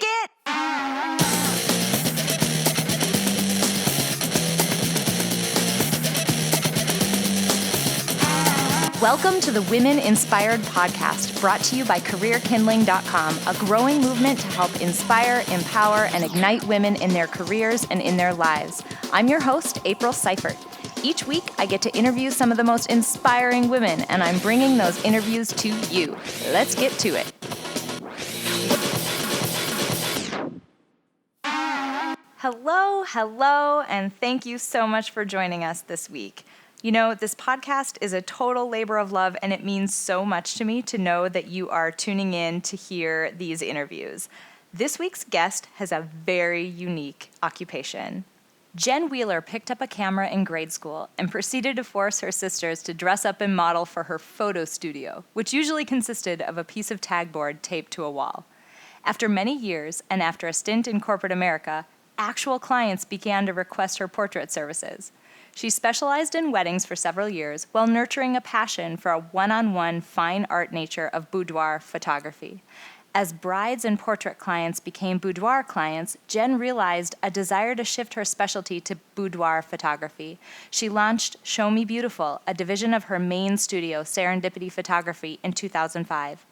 it! Welcome to the Women Inspired Podcast, brought to you by CareerKindling.com, a growing movement to help inspire, empower, and ignite women in their careers and in their lives. I'm your host, April Seifert. Each week, I get to interview some of the most inspiring women, and I'm bringing those interviews to you. Let's get to it. Hello, and thank you so much for joining us this week. You know, this podcast is a total labor of love, and it means so much to me to know that you are tuning in to hear these interviews. This week's guest has a very unique occupation. Jen Wheeler picked up a camera in grade school and proceeded to force her sisters to dress up and model for her photo studio, which usually consisted of a piece of tagboard taped to a wall. After many years, and after a stint in corporate America, actual clients began to request her portrait services. She specialized in weddings for several years while nurturing a passion for a one-on-one fine art nature of boudoir photography. As brides and portrait clients became boudoir clients, Jen realized a desire to shift her specialty to boudoir photography. She launched Show Me Beautiful, a division of her main studio, Serendipity Photography, in 2005.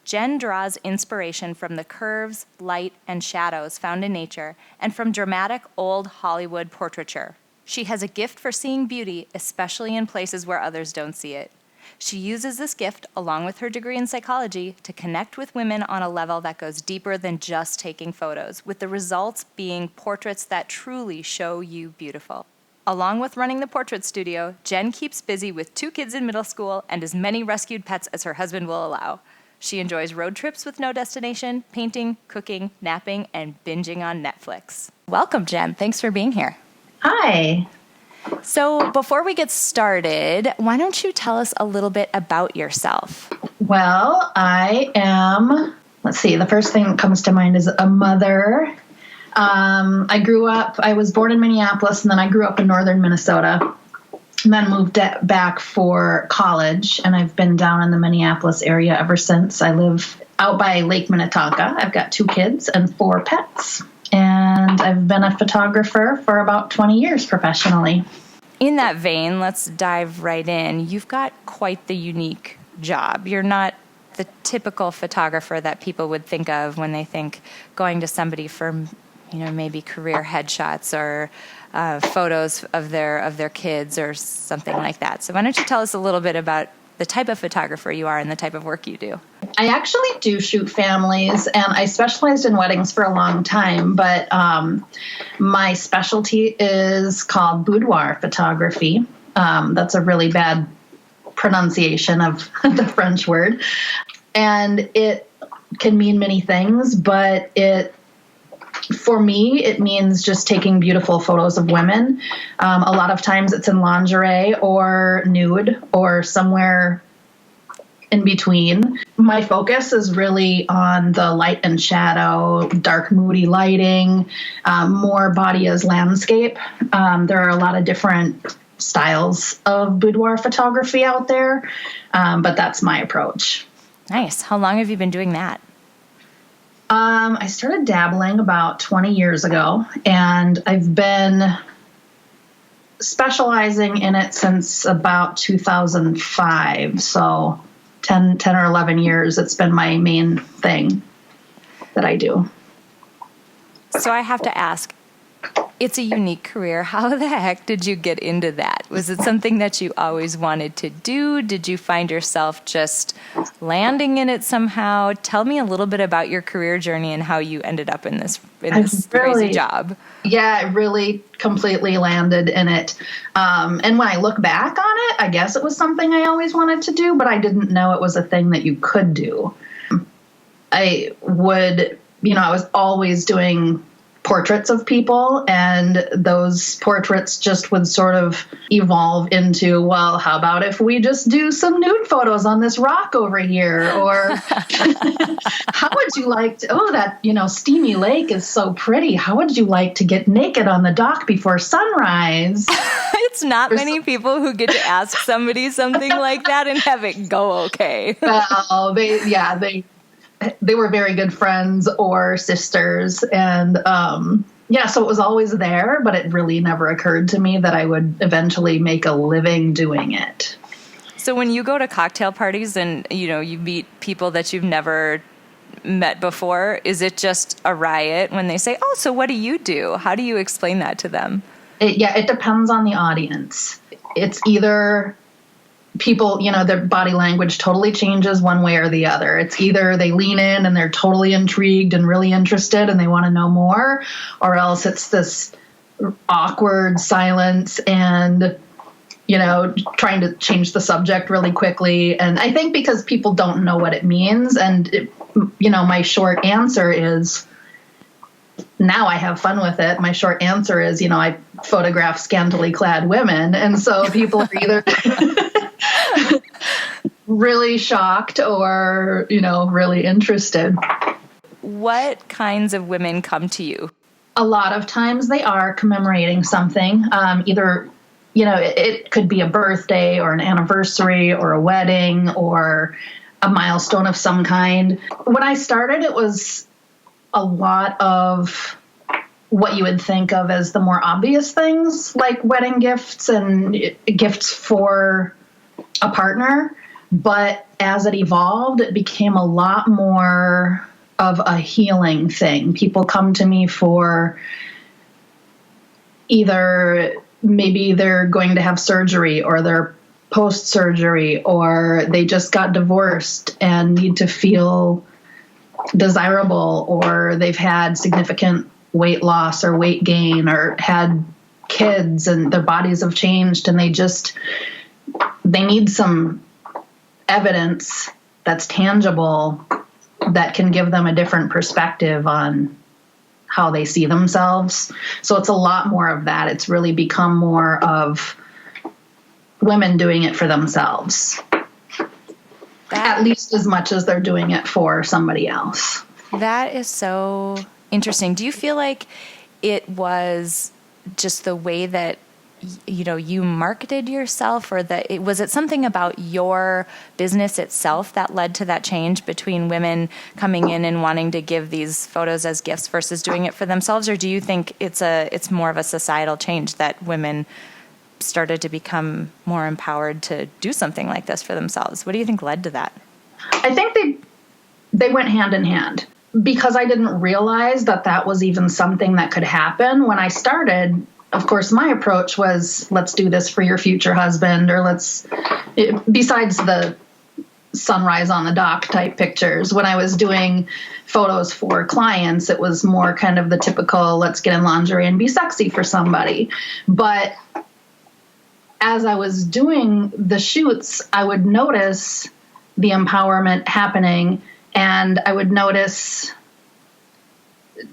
Jen draws inspiration from the curves, light, and shadows found in nature and from dramatic old Hollywood portraiture. She has a gift for seeing beauty, especially in places where others don't see it. She uses this gift, along with her degree in psychology, to connect with women on a level that goes deeper than just taking photos, with the results being portraits that truly show you beautiful. Along with running the portrait studio, Jen keeps busy with 2 kids in middle school and as many rescued pets as her husband will allow. She enjoys road trips with no destination, painting, cooking, napping, and binging on Netflix. Welcome, Jen. Thanks for being here. Hi. So before we get started, why don't you tell us a little bit about yourself? Well, I am, the first thing that comes to mind is a mother. I was born in Minneapolis, and then I grew up in northern Minnesota, and then moved back for college, and I've been down in the Minneapolis area ever since. I live out by Lake Minnetonka. I've got 2 kids and 4 pets. And I've been a photographer for about 20 years professionally. In that vein, let's dive right in. You've got quite the unique job. You're not the typical photographer that people would think of when they think going to somebody for, maybe career headshots or photos of their kids or something like that. So why don't you tell us a little bit about the type of photographer you are and the type of work you do? I actually do shoot families, and I specialized in weddings for a long time, but my specialty is called boudoir photography. That's a really bad pronunciation of the French word, and it can mean many things, but for me, it means just taking beautiful photos of women. A lot of times it's in lingerie or nude or somewhere in between. My focus is really on the light and shadow, dark, moody lighting, more body as landscape. There are a lot of different styles of boudoir photography out there, but that's my approach. Nice. How long have you been doing that? I started dabbling about 20 years ago, and I've been specializing in it since about 2005. So 10 or 11 years, it's been my main thing that I do. So I have to ask, it's a unique career. How the heck did you get into that? Was it something that you always wanted to do? Did you find yourself just landing in it somehow? Tell me a little bit about your career journey and how you ended up in this crazy job. Yeah, I really completely landed in it. And when I look back on it, I guess it was something I always wanted to do, but I didn't know it was a thing that you could do. I was always doing portraits of people, and those portraits just would sort of evolve into, well, how about if we just do some nude photos on this rock over here? Or how would you like to, that, steamy lake is so pretty. How would you like to get naked on the dock before sunrise? It's not many people who get to ask somebody something like that and have it go okay. Well, they they were very good friends or sisters. And yeah, so it was always there, but it really never occurred to me that I would eventually make a living doing it. So when you go to cocktail parties and, you meet people that you've never met before, is it just a riot when they say, oh, so what do you do? How do you explain that to them? It depends on the audience. It's either people, their body language totally changes one way or the other. It's either they lean in and they're totally intrigued and really interested and they want to know more, or else it's this awkward silence and, trying to change the subject really quickly. And I think because people don't know what it means, and, my short answer is, now I have fun with it. My short answer is, I photograph scantily clad women. And so people are either really shocked or, really interested. What kinds of women come to you? A lot of times they are commemorating something, either, it could be a birthday or an anniversary or a wedding or a milestone of some kind. When I started, it was a lot of what you would think of as the more obvious things, like wedding gifts and gifts for a partner. But as it evolved, it became a lot more of a healing thing. People come to me for either maybe they're going to have surgery or they're post-surgery, or they just got divorced and need to feel desirable, or they've had significant weight loss or weight gain or had kids and their bodies have changed and they need some evidence that's tangible that can give them a different perspective on how they see themselves. So it's a lot more of that. It's really become more of women doing it for themselves, at least as much as they're doing it for somebody else. That is so interesting. Do you feel like it was just the way that you marketed yourself, or was it something about your business itself that led to that change between women coming in and wanting to give these photos as gifts versus doing it for themselves? Or do you think it's more of a societal change that women started to become more empowered to do something like this for themselves? What do you think led to that? I think they went hand in hand, because I didn't realize that was even something that could happen. When I started, of course, my approach was, let's do this for your future husband, or besides the sunrise on the dock type pictures, when I was doing photos for clients, it was more kind of the typical, let's get in lingerie and be sexy for somebody. But as I was doing the shoots, I would notice the empowerment happening, and I would notice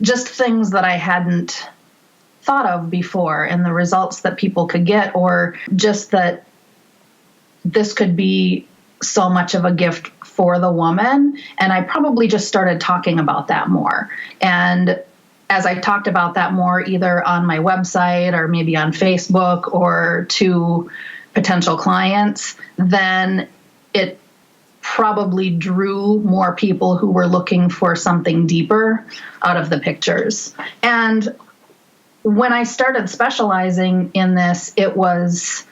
just things that I hadn't thought of before and the results that people could get, or just that this could be so much of a gift for the woman. And I probably just started talking about that more. And as I talked about that more, either on my website or maybe on Facebook or to potential clients, then it probably drew more people who were looking for something deeper out of the pictures. And when I started specializing in this, it was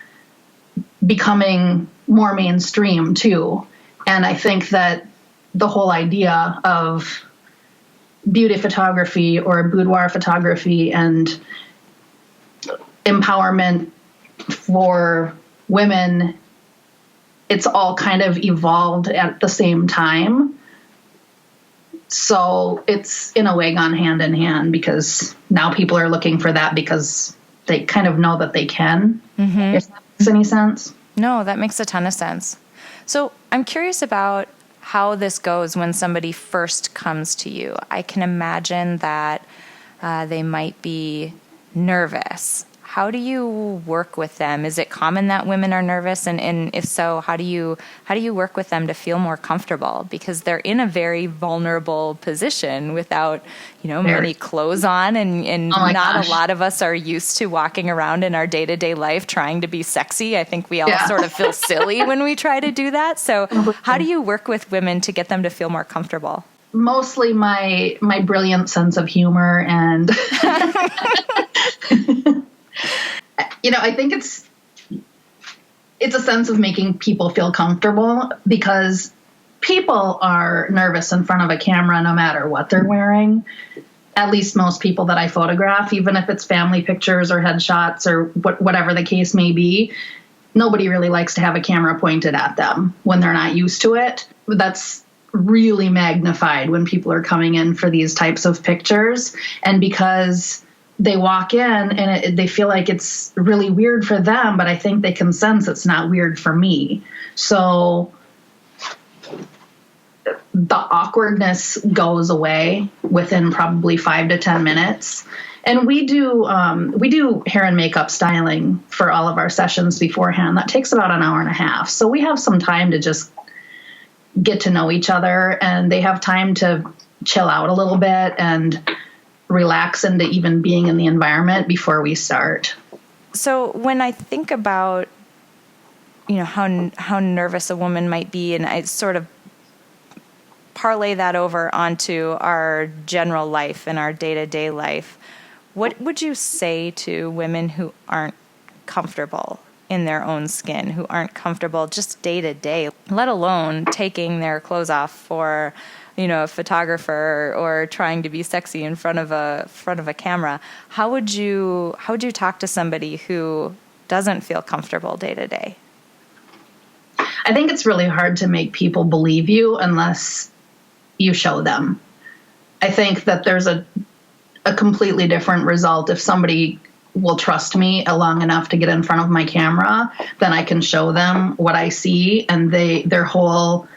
becoming more mainstream too. And I think that the whole idea of beauty photography or boudoir photography and empowerment for women, it's all kind of evolved at the same time. So it's in a way gone hand in hand, because now people are looking for that because they kind of know that they can. Mm-hmm. If that makes any sense. No, that makes a ton of sense. So I'm curious about how this goes when somebody first comes to you. I can imagine that they might be nervous. How do you work with them? Is it common that women are nervous? And if so, how do you work with them to feel more comfortable? Because they're in a very vulnerable position without, many clothes on, and not a lot of us are used to walking around in our day-to-day life trying to be sexy. I think we all sort of feel silly when we try to do that. So how do you work with women to get them to feel more comfortable? mostly my brilliant sense of humor and I think it's a sense of making people feel comfortable, because people are nervous in front of a camera no matter what they're wearing. At least most people that I photograph, even if it's family pictures or headshots or whatever the case may be, nobody really likes to have a camera pointed at them when they're not used to it. That's really magnified when people are coming in for these types of pictures. And because they walk in and they feel like it's really weird for them, but I think they can sense it's not weird for me. So the awkwardness goes away within probably 5 to 10 minutes. And we do hair and makeup styling for all of our sessions beforehand. That takes about an hour and a half. So we have some time to just get to know each other, and they have time to chill out a little bit and relax into even being in the environment before we start. So when I think about, how nervous a woman might be, and I sort of parlay that over onto our general life and our day-to-day life, what would you say to women who aren't comfortable in their own skin, who aren't comfortable just day-to-day, let alone taking their clothes off for a photographer or trying to be sexy in front of a camera? How would you talk to somebody who doesn't feel comfortable day to day? I think it's really hard to make people believe you unless you show them. I think that there's a completely different result if somebody will trust me long enough to get in front of my camera, then I can show them what I see, and their whole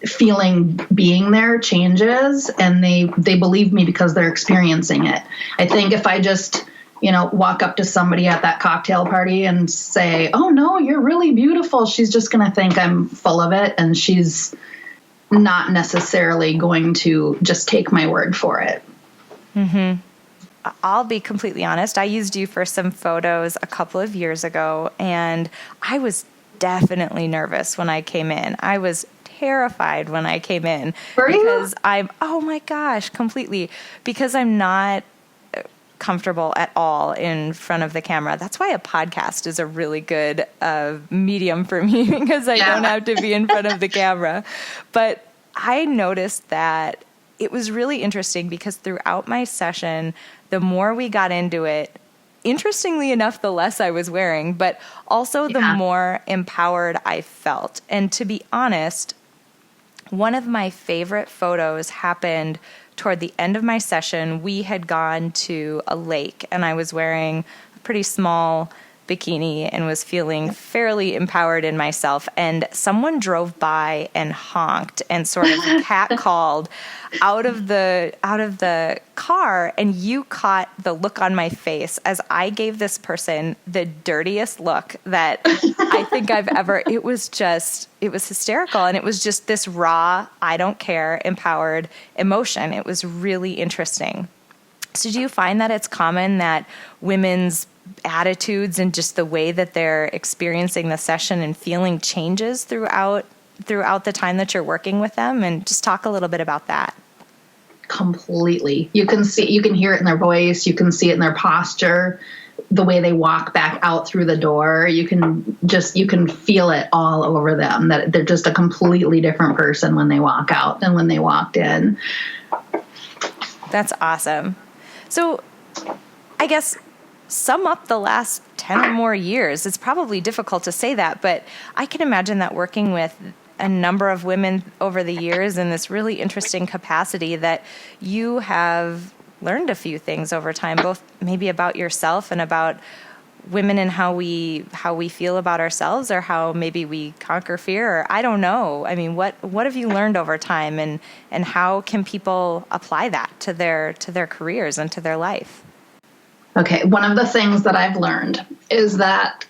feeling being there changes, and they believe me because they're experiencing it. I think if I just walk up to somebody at that cocktail party and say, "Oh no, you're really beautiful," she's just going to think I'm full of it, and she's not necessarily going to just take my word for it. Mm-hmm. I'll be completely honest. I used you for some photos a couple of years ago, and I was definitely nervous when I came in. I was terrified when I came in. Because oh my gosh, completely. Because I'm not comfortable at all in front of the camera. That's why a podcast is a really good medium for me, because I don't have to be in front of the camera. But I noticed that it was really interesting because throughout my session, the more we got into it, interestingly enough, the less I was wearing, but also the more empowered I felt. And to be honest, one of my favorite photos happened toward the end of my session. We had gone to a lake, and I was wearing a pretty small bikini and was feeling fairly empowered in myself. And someone drove by and honked and sort of catcalled out of the car, and you caught the look on my face as I gave this person the dirtiest look that I think I've ever. It was hysterical, and it was just this raw, I don't care, empowered emotion. It was really interesting. So do you find that it's common that women's attitudes and just the way that they're experiencing the session and feeling changes throughout the time that you're working with them? And just talk a little bit about that. Completely. You can hear it in their voice. You can see it in their posture, the way they walk back out through the door. You can feel it all over them, that they're just a completely different person when they walk out than when they walked in. That's awesome. So I guess sum up the last 10 or more years. It's probably difficult to say that, but I can imagine that working with a number of women over the years in this really interesting capacity, that you have learned a few things over time, both maybe about yourself and about women and how we feel about ourselves, or how maybe we conquer fear, or I don't know. I mean, what have you learned over time, and how can people apply that to their careers and to their life? Okay, one of the things that I've learned is that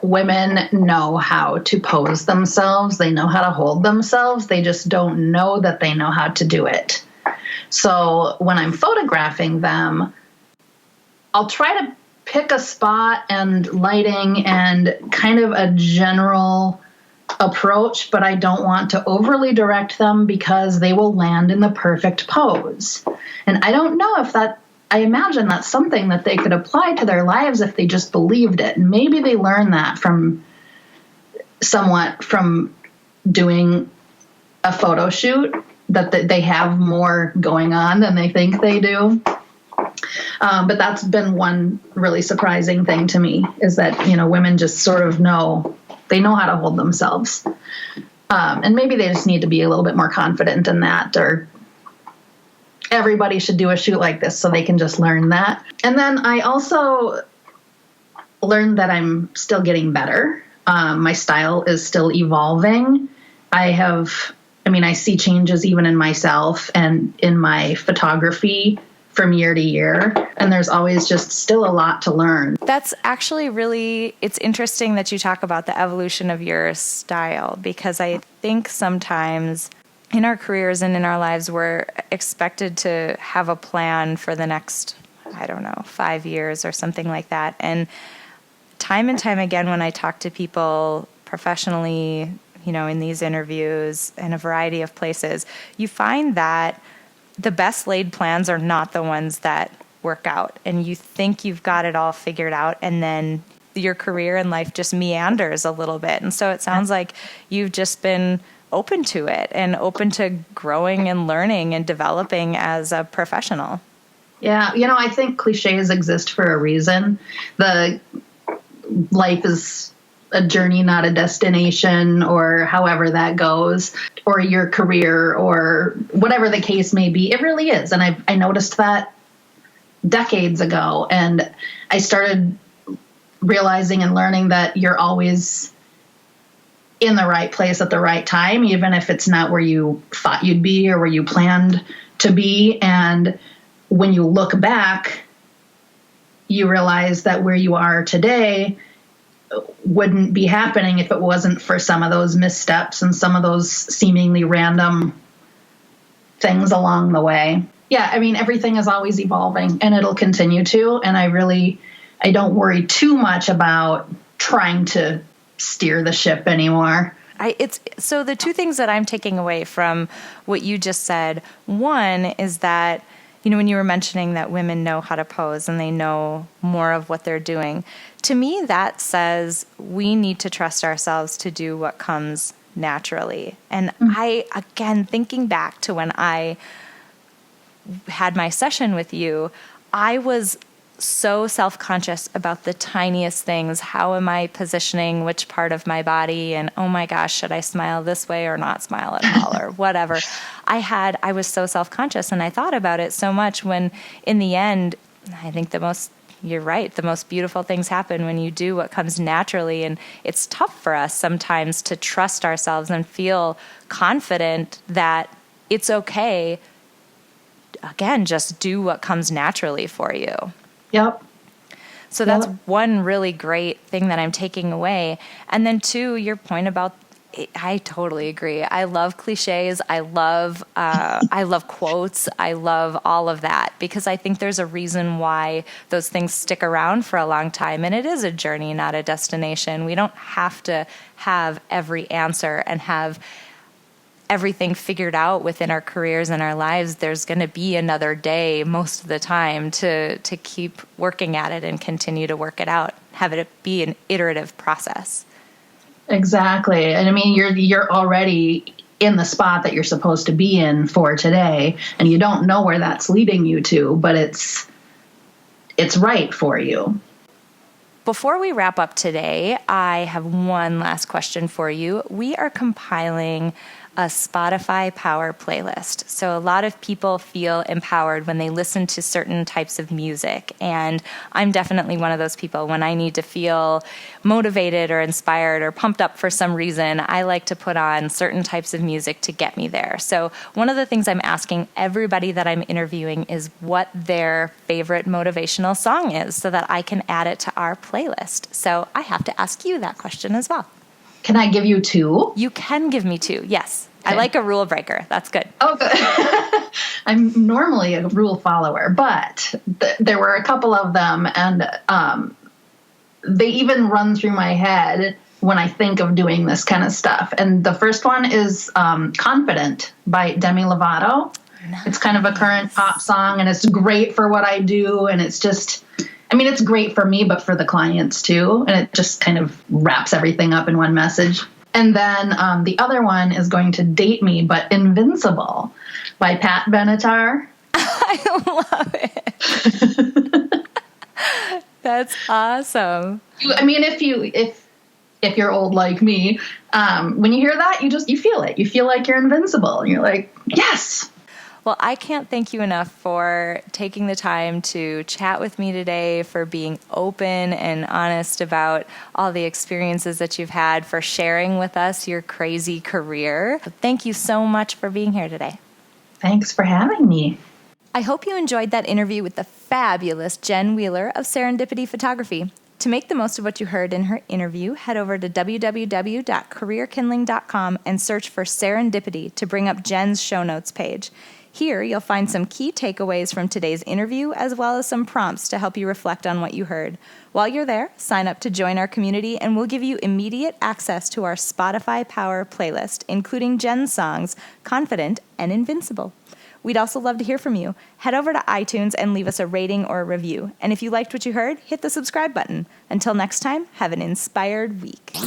women know how to pose themselves. They know how to hold themselves. They just don't know that they know how to do it. So when I'm photographing them, I'll try to pick a spot and lighting and kind of a general approach, but I don't want to overly direct them because they will land in the perfect pose. And I don't know if I imagine that's something that they could apply to their lives if they just believed it. And maybe they learn that from doing a photo shoot, that they have more going on than they think they do. But that's been one really surprising thing to me, is that, women just sort of know how to hold themselves. And maybe they just need to be a little bit more confident in that, or everybody should do a shoot like this so they can just learn that. And then I also learned that I'm still getting better. My style is still evolving. I see changes even in myself and in my photography from year to year, and there's always just still a lot to learn. That's actually it's interesting that you talk about the evolution of your style, because I think sometimes in our careers and in our lives, we're expected to have a plan for the next, 5 years or something like that. And time again, when I talk to people professionally, in these interviews in a variety of places, you find that the best laid plans are not the ones that work out. And you think you've got it all figured out, and then your career and life just meanders a little bit. And so it sounds like you've just been open to it and open to growing and learning and developing as a professional. Yeah. I think cliches exist for a reason. The life is a journey, not a destination, or however that goes, or your career, or whatever the case may be. It really is. And I noticed that decades ago. And I started realizing and learning that you're always in the right place at the right time, even if it's not where you thought you'd be or where you planned to be. And when you look back, you realize that where you are today wouldn't be happening if it wasn't for some of those missteps and some of those seemingly random things along the way. Yeah, everything is always evolving, and it'll continue to. And I don't worry too much about trying to steer the ship anymore. So the two things that I'm taking away from what you just said, one is that, when you were mentioning that women know how to pose and they know more of what they're doing, to me that says we need to trust ourselves to do what comes naturally. And again, thinking back to when I had my session with you, I was so self-conscious about the tiniest things. How am I positioning which part of my body? And oh my gosh, should I smile this way or not smile at all, or whatever. I was so self-conscious, and I thought about it so much, when in the end, I think you're right, the most beautiful things happen when you do what comes naturally. And it's tough for us sometimes to trust ourselves and feel confident that it's okay. Again, just do what comes naturally for you. Yep. So that's one really great thing that I'm taking away. And then two, your point about, I totally agree. I love cliches. I love quotes. I love all of that, because I think there's a reason why those things stick around for a long time. And it is a journey, not a destination. We don't have to have every answer and have everything figured out within our careers and our lives. There's going to be another day most of the time to keep working at it and continue to work it out, have it be an iterative process. Exactly. And you're already in the spot that you're supposed to be in for today, and you don't know where that's leading you to, but it's right for you. Before we wrap up today, I have one last question for you. We are compiling a Spotify Power playlist. So a lot of people feel empowered when they listen to certain types of music. And I'm definitely one of those people. When I need to feel motivated or inspired or pumped up for some reason, I like to put on certain types of music to get me there. So one of the things I'm asking everybody that I'm interviewing is what their favorite motivational song is, so that I can add it to our playlist. So I have to ask you that question as well. Can I give you two? You can give me two, yes. Okay. I like a rule breaker. That's good. Oh, good. I'm normally a rule follower, but there were a couple of them, and they even run through my head when I think of doing this kind of stuff. And the first one is Confident by Demi Lovato. Nice. It's kind of a current pop song, and it's great for what I do. And it's just, I mean, it's great for me, but for the clients too. And it just kind of wraps everything up in one message. And then the other one is going to date me, but Invincible by Pat Benatar. I love it. That's awesome. I mean, if you're old like me, when you hear that, you feel it. You feel like you're invincible. And you're like, yes. Well, I can't thank you enough for taking the time to chat with me today, for being open and honest about all the experiences that you've had, for sharing with us your crazy career. Thank you so much for being here today. Thanks for having me. I hope you enjoyed that interview with the fabulous Jen Wheeler of Serendipity Photography. To make the most of what you heard in her interview, head over to www.careerkindling.com and search for Serendipity to bring up Jen's show notes page. Here, you'll find some key takeaways from today's interview, as well as some prompts to help you reflect on what you heard. While you're there, sign up to join our community, and we'll give you immediate access to our Spotify Power playlist, including Jen's songs, Confident and Invincible. We'd also love to hear from you. Head over to iTunes and leave us a rating or a review. And if you liked what you heard, hit the subscribe button. Until next time, have an inspired week.